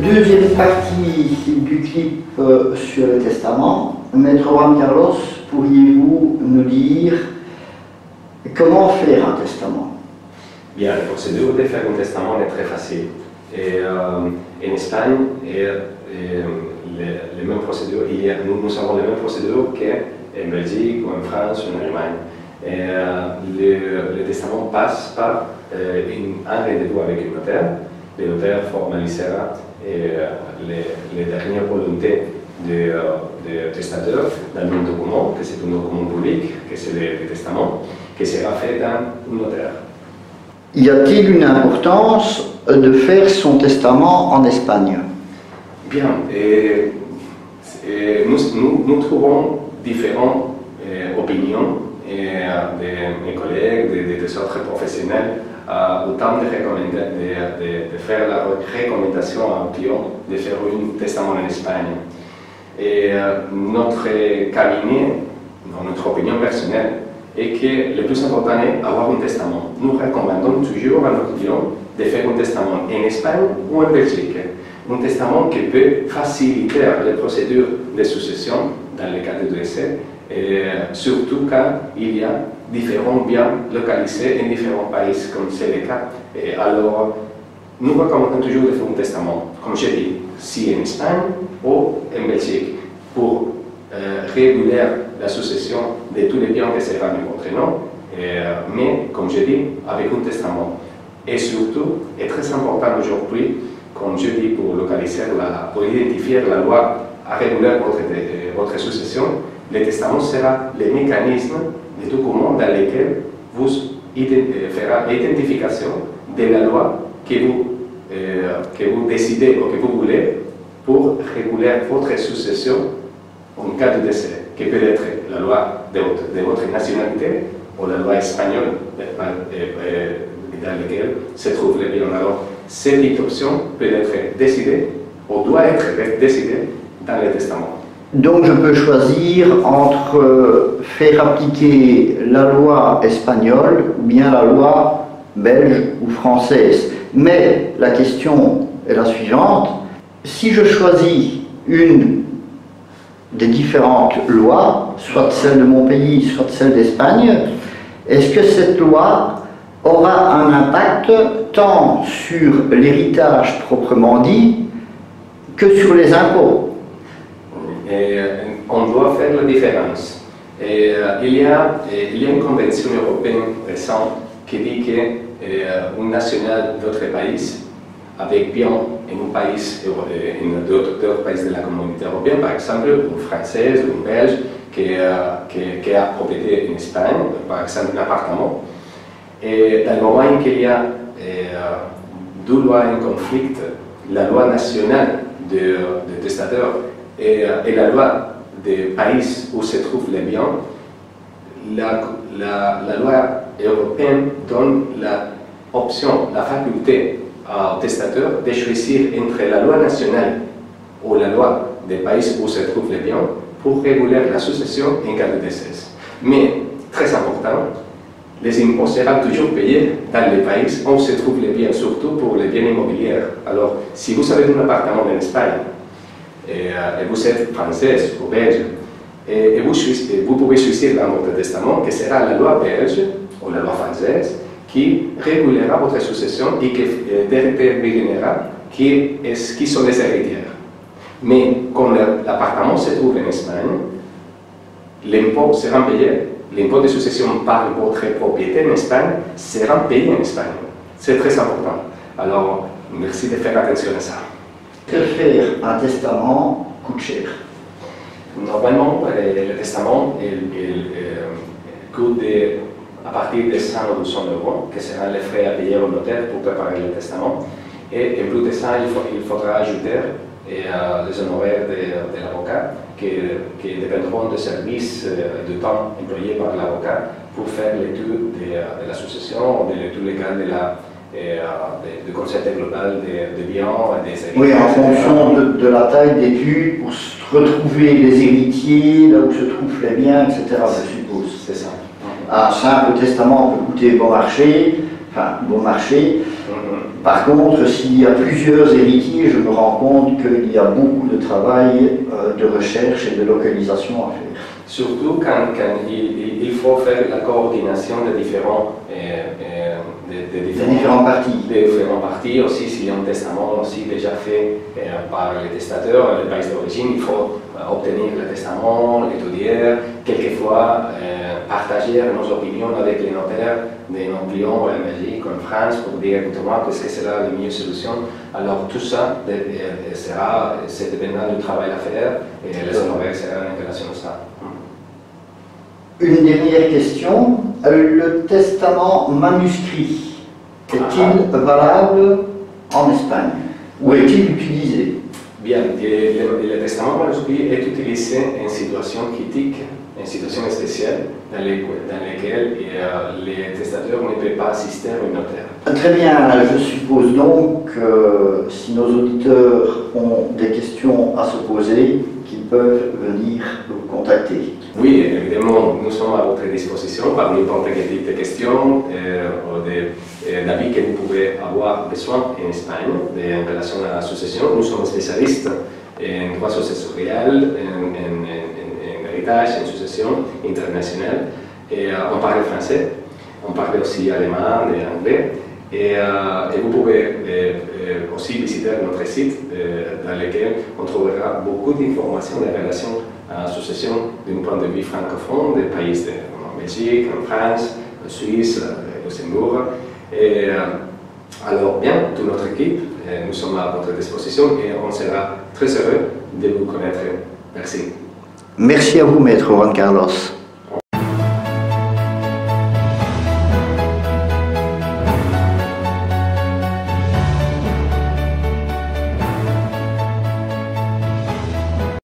deuxième partie du clip sur le testament. Maître Juan Carlos, pourriez-vous nous dire comment faire un testament? Bien, la procédure de faire un testament est très facile. Et, en Espagne, les mêmes procédures, nous avons les mêmes procédures qu'en Belgique, ou en France, ou en Allemagne. Le testament passe par un rendez-vous avec le notaire. Le notaire formalisera les dernières volontés du testateur dans un document, que c'est un document public, que c'est le testament, qui sera fait dans un notaire. Y a-t-il une importance de faire son testament en Espagne? Bien, nous trouvons différentes opinions de mes collègues, des autres professionnels, autant de faire la recommandation à un client de faire un testament en Espagne. Et notre cabinet, notre opinion personnelle, est que le plus important est d'avoir un testament. Nous recommandons toujours à notre client de faire un testament en Espagne ou en Belgique. Un testament qui peut faciliter les procédures de succession dans le cas de décès, surtout quand il y a différents biens localisés en différents pays, comme c'est le cas. Et alors, nous recommandons toujours de faire un testament, comme je dis, si en Espagne ou en Belgique, pour réguler la succession de tous les biens qui seront en votre nom, mais, comme je dis, avec un testament. Et surtout, est très important aujourd'hui, comme je dis, pour localiser, pour identifier la loi à réguler votre succession, le testament sera le mécanisme de document dans lequel vous fera l'identification de la loi que vous décidez ou que vous voulez pour réguler votre succession en cas de décès, qui peut être la loi de votre nationalité ou la loi espagnole dans laquelle se trouve le bien. Alors, cette option peut être décidée ou doit être décidée dans le testament. Donc je peux choisir entre faire appliquer la loi espagnole ou bien la loi belge ou française. Mais la question est la suivante: si je choisis une des différentes lois, soit celle de mon pays, soit celle d'Espagne, est-ce que cette loi aura un impact tant sur l'héritage proprement dit que sur les impôts? On doit faire la différence. Il y a une convention européenne récente qui dit qu'un national d'autre pays, avec bien en un pays, d'autres pays de la communauté européenne, par exemple une française ou une belge qui a propriété en Espagne, par exemple un appartement, et dans le moment où il y a deux lois en conflit, la loi nationale du testateur et la loi des pays où se trouvent les biens, la loi européenne donne l'option, la faculté au testateur de choisir entre la loi nationale ou la loi des pays où se trouvent les biens pour réguler la succession en cas de décès. Mais, très important, les impôts seront toujours payés dans les pays où se trouvent les biens, surtout pour les biens immobiliers. Alors, si vous avez un appartement en Espagne, et vous êtes française ou belge, et vous pouvez choisir dans votre testament que sera la loi belge ou la loi française qui régulera votre succession et qui déterminera qui sont les héritiers. Mais comme l'appartement se trouve en Espagne, l'impôt sera payé, l'impôt de succession par votre propriété en Espagne sera payé en Espagne. C'est très important. Alors, merci de faire attention à ça. Que faire un testament coûte cher? Normalement, le testament coûte à partir de 100 ou 200 euros, que seront les frais à payer au notaire pour préparer le testament. Et en plus de ça, il faudra ajouter les honoraires de l'avocat qui dépendront des services de temps employés par l'avocat pour faire l'étude de la succession, de tous les cas du concept global de biens et des héritages. Oui, en fonction de la taille d'études, pour retrouver les héritiers, là où se trouvent les biens, etc., je suppose. C'est ça. Un simple testament peut coûter bon marché. enfin, bon marché. Par contre, s'il y a plusieurs héritiers, je me rends compte qu'il y a beaucoup de travail de recherche et de localisation à faire. Surtout quand il faut faire la coordination des différents, différents parties. Aussi, s'il y a un testament aussi déjà fait par les testateurs, le pays d'origine, il faut obtenir le testament, l'étudier, quelquefois partager nos opinions avec les notaires de nos clients en Belgique, en France, pour dire écoutez-moi qu'est-ce que sera la meilleure solution. Alors tout ça c'est dépendant du travail à faire et les honoraires seront en relation à ça. Une dernière question. Le testament manuscrit est-il valable en Espagne? Ou est-il utilisé? Bien, le testament manuscrit est utilisé en situation critique, en situation spéciale, dans lesquelles les testateurs ne peuvent pas assister à un notaire. Très bien, je suppose donc que si nos auditeurs ont des questions à se poser, qu'ils peuvent venir vous contacter. Oui, évidemment, nous sommes à votre disposition par n'importe quel type de questions ou d'avis que vous pouvez avoir besoin en Espagne en relation à l'association. Nous sommes spécialistes en droit successorial, en héritage, en succession internationale. Et on parle français, on parle aussi allemand et anglais. Et vous pouvez aussi visiter notre site dans lequel on trouvera beaucoup d'informations en relation à l'association d'un point de vue francophone des pays en Belgique, en France, en Suisse, au Luxembourg. Et alors bien, toute notre équipe, nous sommes à votre disposition et on sera très heureux de vous connaître. Merci. Merci à vous, Maître Juan Carlos.